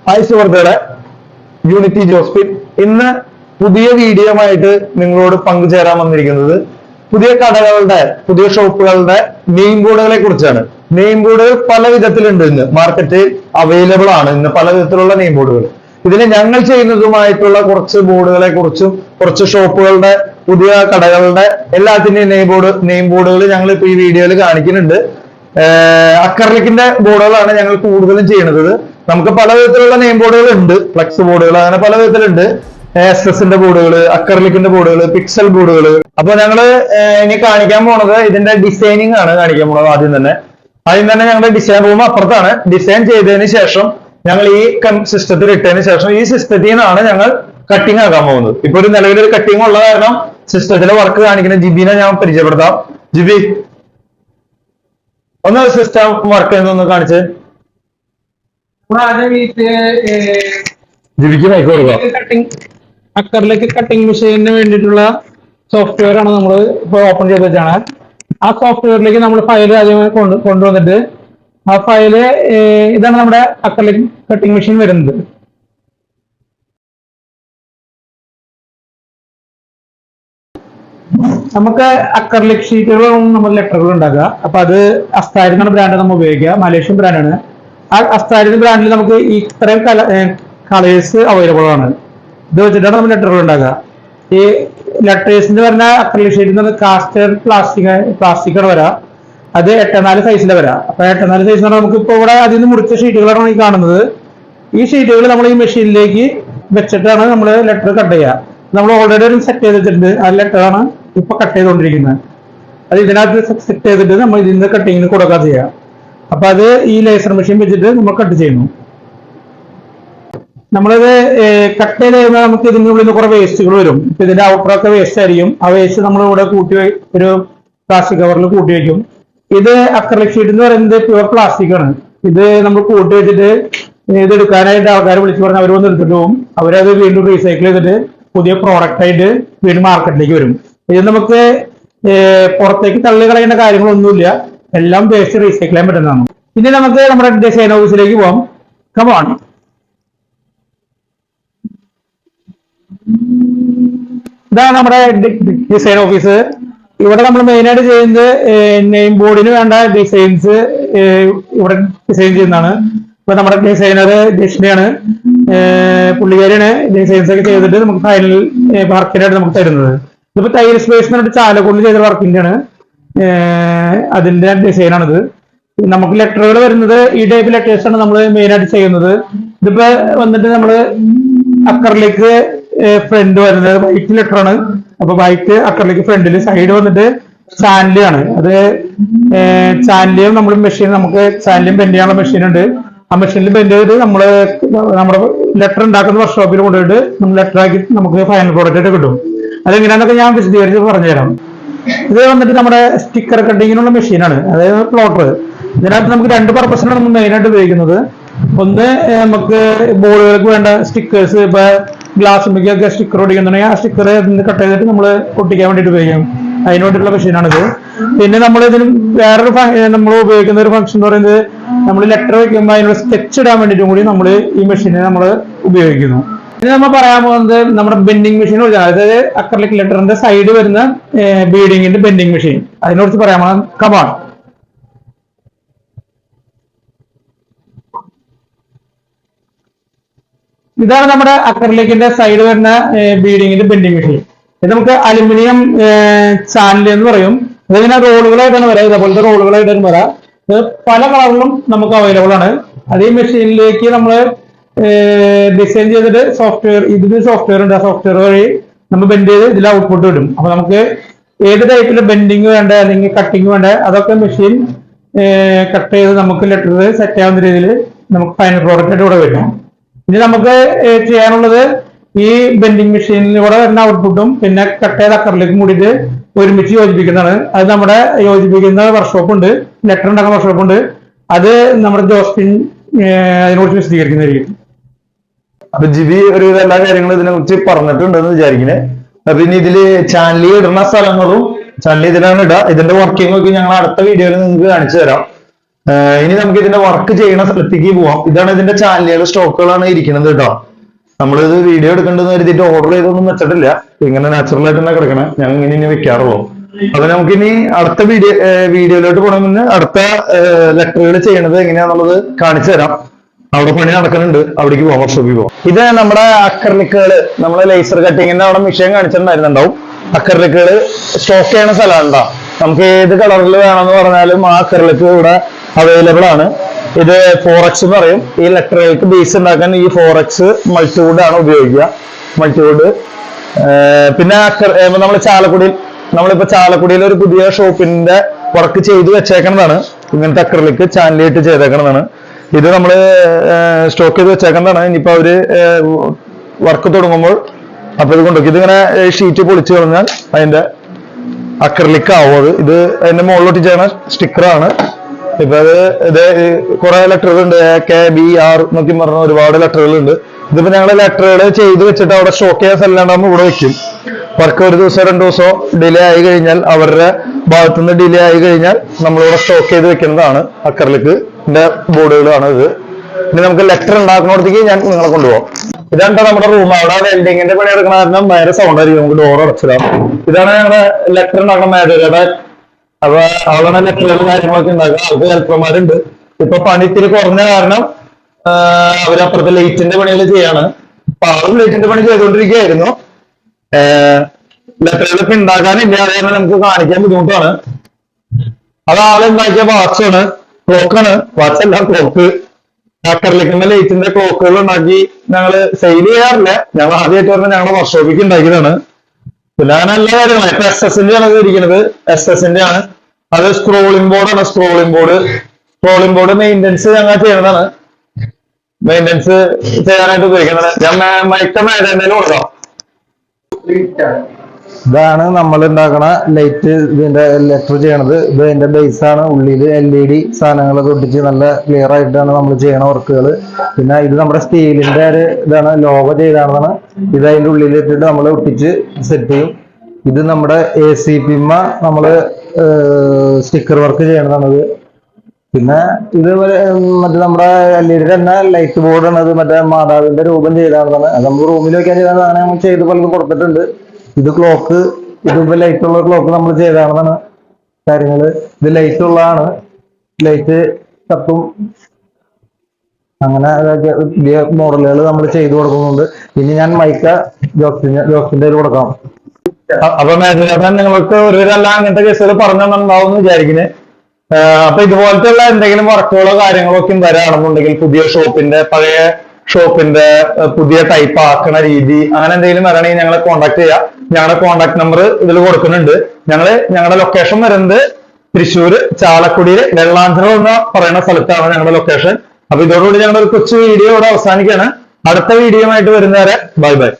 Hi സുഹൃത്തുക്കളെ, unity ജോസ്പിൻ ഇന്ന് പുതിയ വീഡിയോ ആയിട്ട് നിങ്ങളോട് പങ്കുചേരാൻ വന്നിരിക്കുന്നത് പുതിയ കടകളുടെ, പുതിയ ഷോപ്പുകളുടെ നെയിം ബോർഡുകളെ കുറിച്ചാണ്. നെയിം ബോർഡുകൾ പല വിധത്തിലുണ്ട്. ഇന്ന് മാർക്കറ്റ് അവൈലബിൾ ആണ്. ഇന്ന് പല വിധത്തിലുള്ള നെയിം ബോർഡുകൾ. ഇതിന് ഞങ്ങൾ ചെയ്യുന്നതുമായിട്ടുള്ള കുറച്ച് ബോർഡുകളെ കുറിച്ചും കുറച്ച് ഷോപ്പുകളുടെ, പുതിയ കടകളുടെ എല്ലാത്തിന്റെയും നെയിം ബോർഡുകൾ ഞങ്ങൾ ഇപ്പൊ ഈ വീഡിയോയിൽ കാണിക്കുന്നുണ്ട്. അക്രലിക്കിന്റെ ബോർഡുകളാണ് ഞങ്ങൾ കൂടുതലും ചെയ്യുന്നത്. നമുക്ക് പല വിധത്തിലുള്ള നെയിം ബോർഡുകൾ ഉണ്ട്, ഫ്ലെക്സ് ബോർഡുകൾ, അങ്ങനെ പല വിധത്തിലുണ്ട്. എസ്എസിന്റെ ബോർഡുകൾ, അക്രലിക്കിന്റെ ബോർഡുകൾ, പിക്സൽ ബോർഡുകൾ. അപ്പൊ ഞങ്ങള് ഇനി കാണിക്കാൻ പോണത് ഇതിന്റെ ഡിസൈനിങ് ആണ് കാണിക്കാൻ പോണത്. ആദ്യം തന്നെ ഞങ്ങളുടെ ഡിസൈൻ റൂം അപ്പുറത്താണ്. ഡിസൈൻ ചെയ്തതിന് ശേഷം ഞങ്ങൾ ഈ സിസ്റ്റത്തിൽ ഇട്ടതിന് ശേഷം ഈ സിസ്റ്റത്തിൽ നിന്നാണ് ഞങ്ങൾ കട്ടിങ് ആക്കാൻ പോകുന്നത്. ഇപ്പൊ ഒരു നിലവിലൊരു കട്ടിങ് ഉള്ള കാരണം സിസ്റ്റത്തിലെ വർക്ക് കാണിക്കുന്ന ജിബിനെ ഞാൻ പരിചയപ്പെടുത്താം. ജിബി, ഒന്ന് സിസ്റ്റം വർക്ക് ചെയ്യുന്നൊന്ന് കാണിച്ച്. ജിബിക്ക് മൈക്ക് കൊടുക്കാം. അക്കറിലേക്ക് കട്ടിംഗ് മെഷീനിന് വേണ്ടിയിട്ടുള്ള സോഫ്റ്റ്വെയർ ആണ് നമ്മൾ ഇപ്പോൾ ഓപ്പൺ ചെയ്ത് വെച്ചാണ്. ആ സോഫ്റ്റ്വെയറിലേക്ക് നമ്മൾ ഫയൽ ആദ്യമായി കൊണ്ടുവന്നിട്ട് ആ ഫയല് ഇതാണ് നമ്മുടെ അക്കറിലേക്ക് കട്ടിംഗ് മെഷീൻ വരുന്നത്. നമുക്ക് അക്കർലിക് ഷീറ്റുകളും നമ്മൾ ലെറ്ററുകൾ ഉണ്ടാക്കുക. അപ്പൊ അത് അസ്താരി എന്ന ബ്രാൻഡ് നമ്മൾ ഉപയോഗിക്കുക. മലേഷ്യൻ ബ്രാൻഡാണ്. ആ അസ്താരി ബ്രാൻഡിൽ നമുക്ക് ഇത്രയും കളേഴ്സ് അവൈലബിൾ ആണ്. ഇത് വെച്ചിട്ടാണ് നമ്മൾ ലെറ്ററുകൾ ഉണ്ടാക്കുക. ഈ ലെറ്റേഴ്സിന് പറഞ്ഞ അക്രലിക് ഷീറ്റ് എന്ന് പറഞ്ഞാൽ കാസ്റ്റർ പ്ലാസ്റ്റിക്കാണ് വരാം. അത് 8x4 സൈസിലെ വരാം. അപ്പൊ 8x4 സൈസ് എന്ന് പറഞ്ഞാൽ നമുക്ക് ഇപ്പോൾ ഇവിടെ അതിൽ നിന്ന് മുറിച്ച ഷീറ്റുകളാണ് ഈ കാണുന്നത്. ഈ ഷീറ്റുകൾ നമ്മൾ ഈ മെഷീനിലേക്ക് വെച്ചിട്ടാണ് നമ്മൾ ലെറ്റർ കട്ട് ചെയ്യുക. നമ്മൾ ഓൾറെഡി ഒരു സെറ്റ് ചെയ്ത് വെച്ചിട്ടുണ്ട്. ആ ലെറ്ററാണ് ഇപ്പൊ കട്ട് ചെയ്തുകൊണ്ടിരിക്കുന്നത്. അത് ഇതിനകത്ത് സെറ്റ് ചെയ്തിട്ട് നമ്മൾ ഇതിന്റെ കട്ടിങ്ങിന് കൊടുക്കാൻ ചെയ്യാം. അപ്പൊ അത് ഈ ലേസർ മെഷീൻ വെച്ചിട്ട് നമ്മൾ കട്ട് ചെയ്യുന്നു. നമ്മളിത് കട്ട് ചെയ്ത് കഴിയുമ്പോൾ നമുക്ക് ഇതിൻ്റെ ഉള്ളിൽ നിന്ന് കുറെ വേസ്റ്റുകൾ വരും. ഇപ്പൊ ഇതിന്റെ ഔട്ടറൊക്കെ വേസ്റ്റ് ആയിരിക്കും. ആ വേസ്റ്റ് നമ്മൾ ഇവിടെ ഒരു പ്ലാസ്റ്റിക് കവറിൽ കൂട്ടി വയ്ക്കും. ഇത് അക്രലിക് ഷീറ്റ് എന്ന് പറയുന്നത് പ്യുവർ പ്ലാസ്റ്റിക് ആണ്. ഇത് നമ്മൾ കൂട്ടി വെച്ചിട്ട് ഇത് എടുക്കാനായിട്ട് ആൾക്കാർ വിളിച്ചു പറഞ്ഞാൽ അവർ വന്ന് എടുത്തിട്ട് പോകും. അവരത് വീണ്ടും റീസൈക്കിൾ ചെയ്തിട്ട് പുതിയ പ്രോഡക്റ്റ് ആയിട്ട് വീണ്ടും മാർക്കറ്റിലേക്ക് വരും. ഇത് നമുക്ക് പുറത്തേക്ക് തള്ളി കളയേണ്ട കാര്യങ്ങളൊന്നുമില്ല. എല്ലാം വേസ്റ്റ് റീസൈക്കിൾ ചെയ്യാൻ പറ്റുന്നതാണ്. ഇനി നമുക്ക് നമ്മുടെ ഡിസൈൻ ഓഫീസിലേക്ക് പോകാം. കമോൺ. ഇതാണ് നമ്മുടെ ഡിസൈൻ ഓഫീസ്. ഇവിടെ നമ്മൾ മെയിൻ ആയിട്ട് ചെയ്യുന്നത് നെയിം ബോർഡിന് വേണ്ട ഡിസൈൻസ് ഇവിടെ ഡിസൈൻ ചെയ്യുന്നതാണ്. ഇപ്പൊ നമ്മുടെ ഡിസൈനർ ദക്ഷിണയാണ്, പുള്ളിക്കാരിയാണ് ഡിസൈൻസ് ഒക്കെ ചെയ്തിട്ട് നമുക്ക് ഫൈനൽ വർക്കിനായിട്ട് നമുക്ക് തരുന്നത്. ഇതിപ്പോ തൈൽ സ്പേസ് എന്ന് പറഞ്ഞിട്ട് ചാലക്കുടിൽ ചെയ്ത വർക്കിന്റെ ആണ്. അതിന്റെ ഡിസൈനാണിത്. നമുക്ക് ലെറ്ററുകൾ വരുന്നത് ഈ ടൈപ്പ് ലെറ്റേഴ്സ് ആണ് നമ്മൾ മെയിൻ ആയിട്ട് ചെയ്യുന്നത്. ഇതിപ്പോ വന്നിട്ട് നമ്മള് അക്കറിലേക്ക് ഫ്രണ്ട് വരുന്നത് വൈറ്റ് ലെറ്റർ ആണ്. അപ്പൊ വൈറ്റ് അക്കറിലേക്ക് ഫ്രണ്ടിൽ, സൈഡ് വന്നിട്ട് ചാനലി ആണ്. അത് ചാനലിയും നമ്മൾ മെഷീൻ, നമുക്ക് ചാനലിയും ബെൻഡ് ചെയ്യാനുള്ള മെഷീൻ ഉണ്ട്. ആ മെഷീനിൽ ബെൻഡ് ചെയ്തിട്ട് നമ്മുടെ ലെറ്റർ ഉണ്ടാക്കുന്ന വർക്ക്ഷോപ്പിൽ കൊണ്ടുപോയിട്ട് നമ്മൾ ലെറ്റർ ആക്കി നമുക്ക് ഫൈനൽ പ്രോഡക്റ്റ് ആയിട്ട് കിട്ടും. അതെങ്ങനെയാണെന്നൊക്കെ ഞാൻ വിശദീകരിച്ച് പറഞ്ഞുതരാം. ഇത് വന്നിട്ട് നമ്മുടെ സ്റ്റിക്കർ കട്ടിങ്ങിനുള്ള മെഷീനാണ്, അതായത് പ്ലോട്ടർ. ഇതിനകത്ത് നമുക്ക് രണ്ട് പർപ്പസിനാണ് നമ്മൾ മെയിനായിട്ട് ഉപയോഗിക്കുന്നത്. ഒന്ന്, നമുക്ക് ബോർഡുകൾക്ക് വേണ്ട സ്റ്റിക്കേഴ്സ്, ഇപ്പൊ ഗ്ലാസ് സ്റ്റിക്കർ ഒടിക്കുന്നുണ്ടെങ്കിൽ ആ സ്റ്റിക്കർ കട്ട് ചെയ്തിട്ട് നമ്മൾ ഒട്ടിക്കാൻ വേണ്ടിയിട്ട് ഉപയോഗിക്കും. അതിന് വേണ്ടിയിട്ടുള്ള മെഷീനാണിത്. പിന്നെ നമ്മൾ ഇതിന് വേറൊരു നമ്മൾ ഉപയോഗിക്കുന്ന ഒരു ഫംഗ്ഷൻ എന്ന് പറയുന്നത്, നമ്മൾ ലെറ്റർ വയ്ക്കുമ്പോൾ അതിനുള്ള സ്കെച്ച് ഇടാൻ വേണ്ടിയിട്ടും കൂടി നമ്മൾ ഈ മെഷീനെ നമ്മൾ ഉപയോഗിക്കുന്നു. ഇനി നമ്മൾ പറയാൻ പോകുന്നത് നമ്മുടെ ബെൻഡിങ് മെഷീൻ കുറിച്ചാണ്. അതായത് അക്രലിക് ലെറ്ററിന്റെ സൈഡ് വരുന്ന ബീഡിങ്ങിന്റെ ബെൻഡിങ് മെഷീൻ, അതിനെ കുറിച്ച് പറയാൻ പോകുന്നത്. കമാൺ. ഇതാണ് നമ്മുടെ അക്രലിക്കിന്റെ സൈഡ് വരുന്ന ബീഡിങ്ങിന്റെ ബെൻഡിങ് മെഷീൻ. ഇത് നമുക്ക് അലുമിനിയം ചാനൽ എന്ന് പറയും. ഇതിങ്ങനെ റോളുകളായിട്ടാണ് വരാം. ഇതേപോലത്തെ റോളുകളായിട്ടാണ് വരാം. ഇത് പല കളറിലും നമുക്ക് അവൈലബിൾ ആണ്. അത് ഈ മെഷീനിലേക്ക് നമ്മൾ ഡിസൈൻ ചെയ്തിട്ട് ഇതിന് സോഫ്റ്റ്വെയർ ഉണ്ട്. ആ സോഫ്റ്റ്വെയർ വഴി നമ്മൾ ബെൻഡ് ചെയ്ത് ഇതിൽ ഔട്ട്പുട്ട് കിട്ടും. അപ്പൊ നമുക്ക് ഏത് ടൈപ്പിൽ ബെൻഡിങ് വേണ്ട അല്ലെങ്കിൽ കട്ടിങ് വേണ്ട അതൊക്കെ മെഷീൻ കട്ട് ചെയ്ത് നമുക്ക് ലെറ്റർ സെറ്റ് ആവുന്ന രീതിയിൽ നമുക്ക് ഫൈനൽ പ്രോഡക്റ്റ് ആയിട്ട് ഇവിടെ വരും. ഇനി നമുക്ക് ചെയ്യാനുള്ളത് ഈ ബെൻഡിങ് മെഷീനിലൂടെ വരുന്ന ഔട്ട്പുട്ടും പിന്നെ കട്ട് ചെയ്ത അക്കറിലേക്കും കൂടിയിട്ട് ഒരുമിച്ച് യോജിപ്പിക്കുന്നതാണ്. അത് നമ്മുടെ യോജിപ്പിക്കുന്ന വർക്ക്ഷോപ്പ് ഉണ്ട്, ലെറ്റർ ഉണ്ടാക്കുന്ന വർക്ക്ഷോപ്പ് ഉണ്ട്. അത് നമ്മുടെ ജോസ്പിൻ അതിനെക്കുറിച്ച് വിശദീകരിക്കുന്നതായിരിക്കും. അപ്പൊ ജിബി ഒരു എല്ലാ കാര്യങ്ങളും ഇതിനെ കുറിച്ച് പറഞ്ഞിട്ടുണ്ടെന്ന് വിചാരിക്കുന്നത്. പിന്നെ ഇതില് ചാനലിൽ ഇടുന്ന സ്ഥലങ്ങളും ചാനലിൽ ഇതിലാണ് ഇടുക. ഇതിന്റെ വർക്കിംഗ് ഒക്കെ ഞങ്ങൾ അടുത്ത വീഡിയോയിൽ നിങ്ങൾക്ക് കാണിച്ചു തരാം. ഇനി നമുക്ക് ഇതിന്റെ വർക്ക് ചെയ്യുന്ന സ്ഥലത്തേക്ക് പോവാം. ഇതാണ് ഇതിന്റെ ചാനലുകൾ, സ്റ്റോക്കുകളാണ് ഇരിക്കുന്നത് കേട്ടോ. നമ്മളിത് വീഡിയോ എടുക്കേണ്ടതെന്ന് കരുതിയിട്ട് ഓർഡർ ചെയ്തൊന്നും വെച്ചിട്ടില്ല. ഇങ്ങനെ നാച്ചുറൽ ആയിട്ട് തന്നെ കിടക്കണേ. ഞങ്ങൾ ഇങ്ങനെ വെക്കാറുള്ളൂ. അപ്പൊ നമുക്കിനി അടുത്ത വീഡിയോയിലോട്ട് പോകണ മുന്നേ അടുത്ത ലെറ്ററുകൾ ചെയ്യണത് എങ്ങനെയാന്നുള്ളത് കാണിച്ചു തരാം. അവിടെ പണി നടക്കുന്നുണ്ട്, അവിടേക്ക് പോവാം, വർക്ക്ഷോപ്പിൽ പോവാം. ഇത് നമ്മുടെ അക്കർലിക്കുകള്, നമ്മള് ലേസർ കട്ടിങ്ങിന്റെ അവിടെ മെഷീൻ കാണിച്ചിട്ടുണ്ടായിരുന്നുണ്ടാവും. അക്കർലിക്കുകള് സ്റ്റോക്ക് ചെയ്യണ സ്ഥലമുണ്ടോ. നമുക്ക് ഏത് കളറിൽ വേണമെന്ന് പറഞ്ഞാലും ആ അക്കർലിക്ക് ഇവിടെ അവൈലബിൾ ആണ്. ഇത് 4X എന്ന് പറയും. ഈ ലെറ്ററുകൾക്ക് ബേസ് ഉണ്ടാക്കാൻ ഈ 4X മൾട്ടിവുഡ് ആണ് ഉപയോഗിക്കുക. മൾട്ടിവുഡ്. പിന്നെ നമ്മളിപ്പോ ചാലക്കുടിയിൽ ഒരു പുതിയ ഷോപ്പിന്റെ വർക്ക് ചെയ്ത് വെച്ചേക്കുന്നതാണ്. ഇങ്ങനത്തെ അക്രലിക്ക് ചാനലിട്ട് ചെയ്തേക്കുന്നതാണ്. ഇത് നമ്മള് സ്റ്റോക്ക് ചെയ്ത് വെച്ചേക്കുന്നതാണ്. ഇനിയിപ്പോ അവര് വർക്ക് തുടങ്ങുമ്പോൾ അപ്പൊ ഇത് കൊണ്ടുപോയി ഇതിങ്ങനെ ഷീറ്റ് പൊളിച്ചു കളഞ്ഞാൽ അതിന്റെ അക്രലിക്ക് ആവും. ഇത് അതിന്റെ മുകളിലോട്ട് ചെയ്യുന്ന സ്റ്റിക്കറാണ്. ഇപ്പൊ ഇത് കുറെ ലെറ്ററുകൾ ഉണ്ട്. KBR എന്നൊക്കെ പറഞ്ഞ ഒരുപാട് ലെറ്ററുകൾ ഉണ്ട്. ഇതിപ്പോ ഞങ്ങള് ലെറ്ററുകൾ ചെയ്ത് വെച്ചിട്ട് അവിടെ സ്റ്റോക്ക് ചെയ്യാൻ സ്ഥലമുണ്ടാകുമ്പോൾ ഇവിടെ വെക്കും. വർക്ക് ഒരു ദിവസം 2 ദിവസം ഡിലേ ആയി കഴിഞ്ഞാൽ, അവരുടെ ഭാഗത്തുനിന്ന് ഡിലേ ആയി കഴിഞ്ഞാൽ നമ്മളിവിടെ സ്റ്റോക്ക് ചെയ്ത് വെക്കുന്നതാണ്. അക്കർലിക്കിന്റെ ബോർഡുകളാണ് ഇത്. ഇനി നമുക്ക് ലെറ്റർ ഉണ്ടാക്കുന്നിടത്തേക്ക് ഞാൻ നിങ്ങളെ കൊണ്ടുപോകാം. ഇതാണ് നമ്മുടെ റൂം. അവിടെ വെൽഡിങ്ങിന്റെ പണി എടുക്കുന്ന കാരണം ഭയങ്കര സൗണ്ട് ആയിരിക്കും. നമുക്ക് ഡോർ അടച്ചിടാം. ഇതാണ് ഞങ്ങളുടെ ലെറ്റർ ഉണ്ടാക്കുന്ന മേഖലയുടെ. അപ്പൊ അവളാണ് ലെറ്ററുകളും കാര്യങ്ങളൊക്കെ ഉണ്ടാക്കുക. അവർക്ക് ഹെൽപ്പർമാരുണ്ട്. ഇപ്പൊ പണി ഇത്തിരി കുറഞ്ഞ കാരണം അവരപ്പുറത്തെ ലൈറ്റിന്റെ പണികൾ ചെയ്യാണ്. അപ്പൊ അവരും ലൈറ്റിന്റെ പണി ചെയ്തുകൊണ്ടിരിക്കുകയായിരുന്നു. ലെറ്ററുകളൊക്കെ ഉണ്ടാക്കാനില്ല, അതേപോലെ നമുക്ക് കാണിക്കാൻ ബുദ്ധിമുട്ടാണ്. അത് ആളുണ്ടാക്കിയ വാച്ചാണ്, ക്ലോക്കാണ്. വാച്ചല്ല, ക്ലോക്ക്. അക്കർലിക്കുന്ന ലൈറ്റിന്റെ ക്ലോക്കുകൾ ഉണ്ടാക്കി ഞങ്ങള് സെയിൽ ചെയ്യാറില്ല. ഞങ്ങൾ ആദ്യമായിട്ട് പറഞ്ഞാൽ ഞങ്ങളുടെ വർക്ക്ഷോപ്പിക്ക് ഉണ്ടാക്കിയതാണ്. പിന്നെ അങ്ങനെ എല്ലാ കാര്യങ്ങളും ഇപ്പൊ SS-ന്റെ ആണ് ഇരിക്കുന്നത്. SS-ന്റെ ആണ്. അത് സ്ക്രോളിംഗ് ബോർഡാണ്. സ്ക്രോളിംഗ് ബോർഡ് മെയിൻ്റെനൻസ് ഞങ്ങൾ ചെയ്യുന്നതാണ്. മെയിൻ്റെനൻസ് ചെയ്യാനായിട്ട് ഉപയോഗിക്കുന്നത്. ഞാൻ മേഖലയിൽ കൊടുക്കാം. ഇതാണ് നമ്മൾ ഉണ്ടാക്കണ ലൈറ്റ്. ഇതിന്റെ ലെറ്റർ ചെയ്യണത്. ഇത് അതിന്റെ ബേസ് ആണ്. ഉള്ളിൽ LED സാധനങ്ങളൊക്കെ ഒട്ടിച്ച് നല്ല ക്ലിയർ ആയിട്ടാണ് നമ്മൾ ചെയ്യണ വർക്കുകൾ. പിന്നെ ഇത് നമ്മുടെ സ്റ്റീലിന്റെ ഒരു ഇതാണ്, ലോഗോ ചെയ്താണെന്നാണ്. ഇത് അതിന്റെ ഉള്ളിൽ ഇട്ടിട്ട് നമ്മൾ ഒട്ടിച്ച് സെറ്റ് ചെയ്യും. ഇത് നമ്മുടെ ACP-മ്മ നമ്മള് സ്റ്റിക്കർ വർക്ക് ചെയ്യണതാണത്. പിന്നെ ഇത് മറ്റേ നമ്മുടെ LED തന്നെ ലൈറ്റ് ബോർഡാണ്. അത് മറ്റേ മാതാവിന്റെ രൂപം ചെയ്താണെന്നാണ്. അത് നമ്മൾ റൂമിൽ വെക്കാൻ ചെയ്താണ്. നമ്മൾ ചെയ്ത് പലതും കൊടുത്തിട്ടുണ്ട്. ഇത് ക്ലോക്ക്, ഇതിപ്പോ ലൈറ്റ് ഉള്ള ക്ലോക്ക് നമ്മൾ ചെയ്താണെന്നാണ് കാര്യങ്ങള്. ഇത് ലൈറ്റ് ഉള്ളതാണ്. ലൈറ്റ് കത്തും. അങ്ങനെ പുതിയ മോഡലുകൾ നമ്മൾ ചെയ്തു കൊടുക്കുന്നുണ്ട്. ഇനി ഞാൻ മൈക്ക ജോക്സിന്റെ കൊടുക്കാം. അപ്പൊ മേഖല നിങ്ങൾക്ക് ഒരുവിധമെല്ലാം അങ്ങനത്തെ കേസുകൾ പറഞ്ഞു തന്നിട്ടുണ്ടാവും എന്ന് വിചാരിക്കുന്നത്. അപ്പൊ ഇതുപോലത്തെ എന്തെങ്കിലും വർക്കുകളോ കാര്യങ്ങളോ ഒക്കെ വരാണെന്നുണ്ടെങ്കിൽ, പുതിയ ഷോപ്പിന്റെ പഴയ ഷോപ്പിന്റെ പുതിയ ടൈപ്പ് ആക്കണ രീതി അങ്ങനെ എന്തെങ്കിലും വരണമെങ്കിൽ ഞങ്ങളെ കോൺടാക്ട് ചെയ്യാം. ഞങ്ങളുടെ കോൺടാക്ട് നമ്പർ ഇതിൽ കൊടുക്കുന്നുണ്ട്. ഞങ്ങളുടെ ലൊക്കേഷൻ വരുന്നത് തൃശ്ശൂര് ചാലക്കുടിയിൽ വെള്ളാഞ്ചിറ എന്ന് പറയുന്ന സ്ഥലത്താണ് ഞങ്ങളുടെ ലൊക്കേഷൻ. അപ്പൊ ഇതോടുകൂടി ഞങ്ങളുടെ ഒരു കൊച്ചു വീഡിയോ ഇവിടെ അവസാനിക്കുകയാണ്. അടുത്ത വീഡിയോ ആയിട്ട് വരുന്നവരെ ബൈ ബൈ.